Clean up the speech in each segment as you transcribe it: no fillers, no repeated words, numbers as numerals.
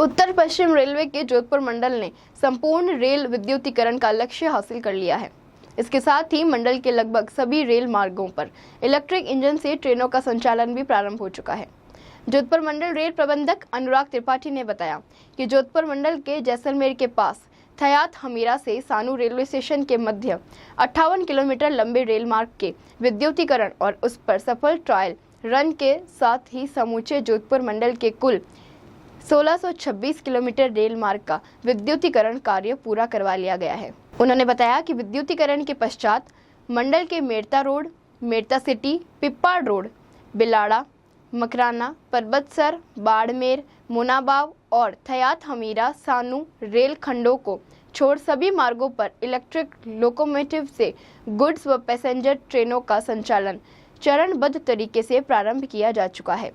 उत्तर पश्चिम railway के जोधपुर मंडल ने संपूर्ण रेल विद्युतीकरण का लक्ष्य हासिल कर लिया है। इसके साथ ही मंडल के लगभग सभी रेल मार्गों पर इलेक्ट्रिक इंजन से ट्रेनों का संचालन भी प्रारंभ हो चुका है। जोधपुर मंडल रेल प्रबंधक अनुराग त्रिपाठी ने बताया कि जोधपुर मंडल के जैसलमेर के पास थयात हमीरा से सानू रेलवे स्टेशन के मध्य 58 किलोमीटर लंबे रेल मार्ग के विद्युतीकरण और उस पर सफल ट्रायल रन के साथ ही समूचे जोधपुर मंडल के कुल 1626 किलोमीटर रेल मार्ग का विद्युतीकरण कार्य पूरा करवा लिया गया है। उन्होंने बताया कि विद्युतीकरण के पश्चात मंडल के Merta road, Merta city, Pipar road, Bilara, Makrana, Parbatsar, Barmer, Munabao और थयात हमीरा सानू रेल खंडों को छोड़ सभी मार्गों पर इलेक्ट्रिक लोकोमोटिव से गुड्स व पैसेंजर ट्रेनों का संचालन चरणबद्ध तरीके से प्रारंभ किया जा चुका है।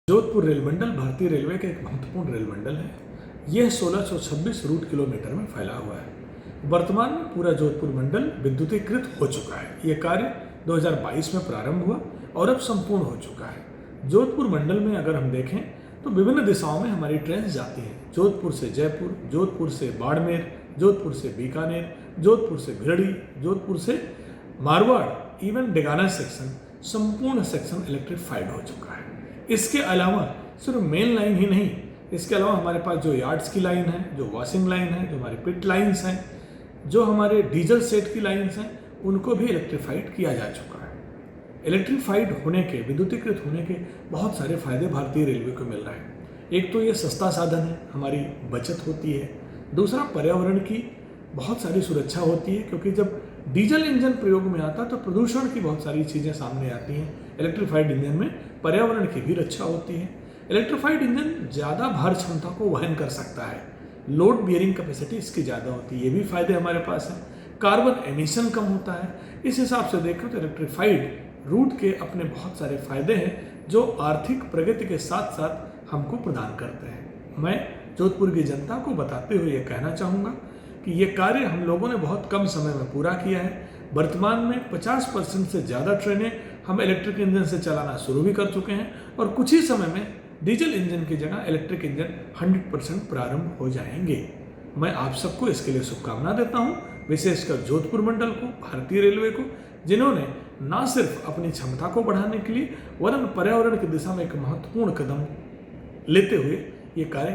जोधपुर रेल मंडल भारतीय रेलवे का एक महत्वपूर्ण रेल मंडल है। यह 1626 रूट किलोमीटर में फैला हुआ है। वर्तमान में पूरा जोधपुर मंडल विद्युतीकृत हो चुका है। यह कार्य 2022 में प्रारंभ हुआ और अब संपूर्ण हो चुका है। जोधपुर मंडल में अगर हम देखें तो विभिन्न दिशाओं में हमारी ट्रेन जाती हैं। जोधपुर से जयपुर, जोधपुर से बाड़मेर, जोधपुर से बीकानेर, जोधपुर से भिरड़ी, जोधपुर से मारवाड़, इवन डेगाना सेक्शन, संपूर्ण सेक्शन इलेक्ट्रीफाइड हो चुका है। इसके अलावा सिर्फ मेन लाइन ही नहीं, इसके अलावा हमारे पास जो यार्ड्स की लाइन है, जो वॉशिंग लाइन है, जो हमारे पिट लाइन्स हैं, जो हमारे डीजल सेट की लाइन्स हैं, उनको भी इलेक्ट्रीफाइड किया जा चुका है। इलेक्ट्रीफाइड होने के, विद्युतीकृत होने के बहुत सारे फायदे भारतीय रेलवे को मिल रहे हैं। एक तो ये सस्ता साधन है, हमारी बचत होती है। दूसरा, पर्यावरण की बहुत सारी सुरक्षा होती है, क्योंकि जब डीजल इंजन प्रयोग में आता है तो प्रदूषण की बहुत सारी चीज़ें सामने आती हैं। इलेक्ट्रीफाइड इंजन में पर्यावरण की भी रक्षा होती है। इलेक्ट्रीफाइड इंजन ज़्यादा भार क्षमता को वहन कर सकता है। लोड बियरिंग कैपेसिटी इसकी ज़्यादा होती है। ये भी फायदे हमारे पास हैं। कार्बन एमिशन कम होता है। इस हिसाब से देखें तो इलेक्ट्रीफाइड रूट के अपने बहुत सारे फायदे हैं, जो आर्थिक प्रगति के साथ साथ हमको प्रदान करते हैं। मैं जोधपुर की जनता को बताते हुए ये कहना चाहूँगा कि ये कार्य हम लोगों ने बहुत कम समय में पूरा किया है। वर्तमान में 50% से ज़्यादा ट्रेनें हम इलेक्ट्रिक इंजन से चलाना शुरू भी कर चुके हैं और कुछ ही समय में डीजल इंजन की जगह इलेक्ट्रिक इंजन 100% प्रारंभ हो जाएंगे। मैं आप सबको इसके लिए शुभकामना देता हूँ, विशेषकर जोधपुर मंडल को, भारतीय रेलवे को, जिन्होंने न सिर्फ अपनी क्षमता को बढ़ाने के लिए वरन पर्यावरण की दिशा में एक महत्वपूर्ण कदम लेते हुए ये कार्य